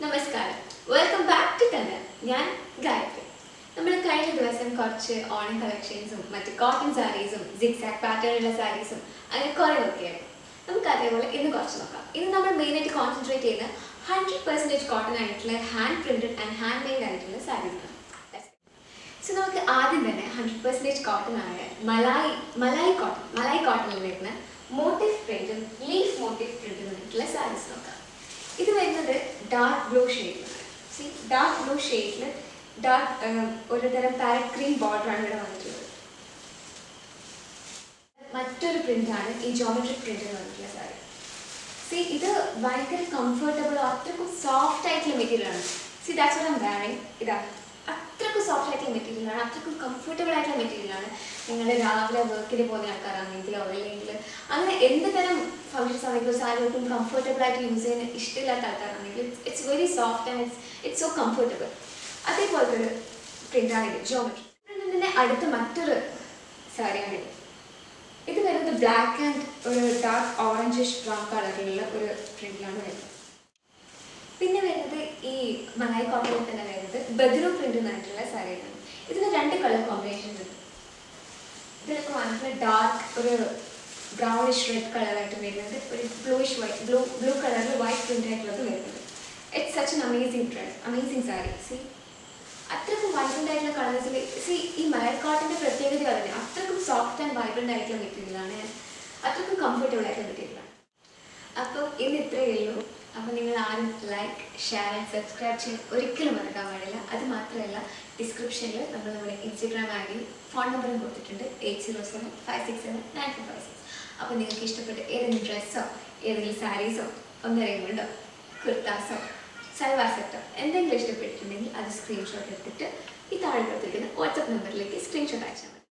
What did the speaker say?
നമസ്കാരം, welcome back to Kannada. ഞാൻ ഗായത്രി. നമ്മൾ കഴിഞ്ഞ ദിവസം കുറച്ച് ഓണം കളക്ഷൻസും മറ്റ് കോട്ടൺ സാരീസും സിക്സാക് പാറ്റേണുള്ള സാരീസും അങ്ങനെ കുറേ നോക്കിയായിരുന്നു. നമുക്ക് അതേപോലെ ഇന്ന് കുറച്ച് നോക്കാം. ഇന്ന് നമ്മൾ മെയിനായിട്ട് കോൺസെൻട്രേറ്റ് ചെയ്യുന്ന 100% കോട്ടൺ ആയിട്ടുള്ള hand printed and hand made ആയിട്ടുള്ള സാരീസാണ്. സോ നമുക്ക് ആദ്യം തന്നെ 100% കോട്ടൺ ആയ മലായി കോട്ടണിൽ വരുന്ന മോട്ടീവ് പ്രിന്റും ലീഫ് മോട്ടീവ് പ്രിന്റും ആയിട്ടുള്ള സാരീസ് നോക്കാം. ഇത് വരുന്നത് ഡാർക്ക് ബ്ലൂ ഷെയ്ഡിലാണ്. ഡാർക്ക് ബ്ലൂ ഷെയ്ഡിൽ ഒരു തരം പാരറ്റ് ഗ്രീൻ ബോർഡറാണ് ഇവിടെ വന്നിട്ടുള്ളത്. മറ്റൊരു പ്രിന്റാണ് ഈ ജോമെട്രിക് പ്രിന്റിൽ വന്നിട്ടുള്ള സാരി. ഇത് ഭയങ്കര കംഫർട്ടബിളോ അത്രക്കും സോഫ്റ്റ് ആയിട്ടുള്ള മെറ്റീരിയലാണ്. That's what I am wearing. ഇതാ അത്രക്കും സോഫ്റ്റ് ആയിട്ടുള്ള മെറ്റീരിയലാണ്, അത്രക്കും കംഫർട്ടബിൾ ആയിട്ടുള്ള മെറ്റീരിയലാണ്. നിങ്ങൾ രാവിലെ വർക്കിന് പോകുന്ന ആൾക്കാരാണെങ്കിലോ അല്ലെങ്കിൽ അങ്ങനെ എന്ത് തരം ഫങ്ഷൻസ് ആണെങ്കിലും സാരി ഒട്ടും കംഫർട്ടബിൾ ആയിട്ട് യൂസ് ചെയ്യാൻ ഇഷ്ടമില്ലാത്ത ആൾക്കാരാണെങ്കിൽ it's very soft and it's so comfortable. അതേപോലത്തെ ഒരു പ്രിന്റാണ് ഇത്, ജോമെട്രി പ്രിന്റിൻ്റെ അടുത്ത മറ്റൊരു സാരിയാണ് ഇത് വരുന്നത് ബ്ലാക്ക് ആൻഡ് ഒരു ഡാർക്ക് ഓറഞ്ചിഷ് ബ്രൗൺ കളറിലുള്ള ഒരു പ്രിന്റിലാണ് വരുന്നത്. പിന്നെ വരുന്നത് ഈ മലായി കോട്ടണിൽ തന്നെ വരുന്നത് ബദ്രു പ്രിന്റ് എന്നായിട്ടുള്ള സാരിയാണ്. ഇതിന് 2 കളർ കോമ്പിനേഷൻസ് ഉണ്ട്. ഇതിലൊക്കെ വന്നിട്ടുള്ള ഡാർക്ക് ഒരു ബ്രൗണിഷ് റെഡ് കളറായിട്ട് വരുന്നത്, ഒരു ബ്ലൂയിഷ് വൈറ്റ് ബ്ലൂ കളറിൽ വൈറ്റ് പ്രിന്റ് ആയിട്ടുള്ളത് വരുന്നത്. It's such an amazing sari. അത്രക്കും വൈബ്രൻ്റ് ആയിട്ടുള്ള കളേഴ്സിൽ ഈ മലായി കോട്ടൻ്റെ പ്രത്യേകത പറയുന്നത് അത്രക്കും സോഫ്റ്റ് ആൻഡ് വൈബ്രൻ്റ് ആയിട്ടുള്ള മെറ്റീരിയലാണ്, അത്രക്കും കംഫർട്ടബിൾ ആയിട്ടുള്ള മെറ്റീരിയലാണ്. അപ്പോൾ ഇന്ന് ഇത്രയേ ഉള്ളൂ. അപ്പോൾ നിങ്ങൾ ആരും ലൈക്ക്, ഷെയർ ആൻഡ് സബ്സ്ക്രൈബ് ചെയ്യാൻ ഒരിക്കലും മറക്കാൻ പാടില്ല. അത് മാത്രമല്ല, ഡിസ്ക്രിപ്ഷനിൽ നമ്മൾ നമ്മുടെ ഇൻസ്റ്റഗ്രാം ഐ ഡി ഫോൺ നമ്പറും കൊടുത്തിട്ടുണ്ട്, 8075679456. അപ്പോൾ നിങ്ങൾക്ക് ഇഷ്ടപ്പെട്ട ഏതെങ്കിലും ഡ്രസ്സോ ഏതെങ്കിലും സാരീസോ ഒന്നറിയുന്നുണ്ടോ, കുർത്താസോ സൽവാർ സെറ്റോ എന്തെങ്കിലും ഇഷ്ടപ്പെട്ടിട്ടുണ്ടെങ്കിൽ അത് സ്ക്രീൻഷോട്ട് എടുത്തിട്ട് ഈ താഴെ കൊടുത്തിരിക്കുന്ന വാട്സപ്പ് നമ്പറിലേക്ക് സ്ക്രീൻഷോട്ട് അയച്ചാൽ മതി.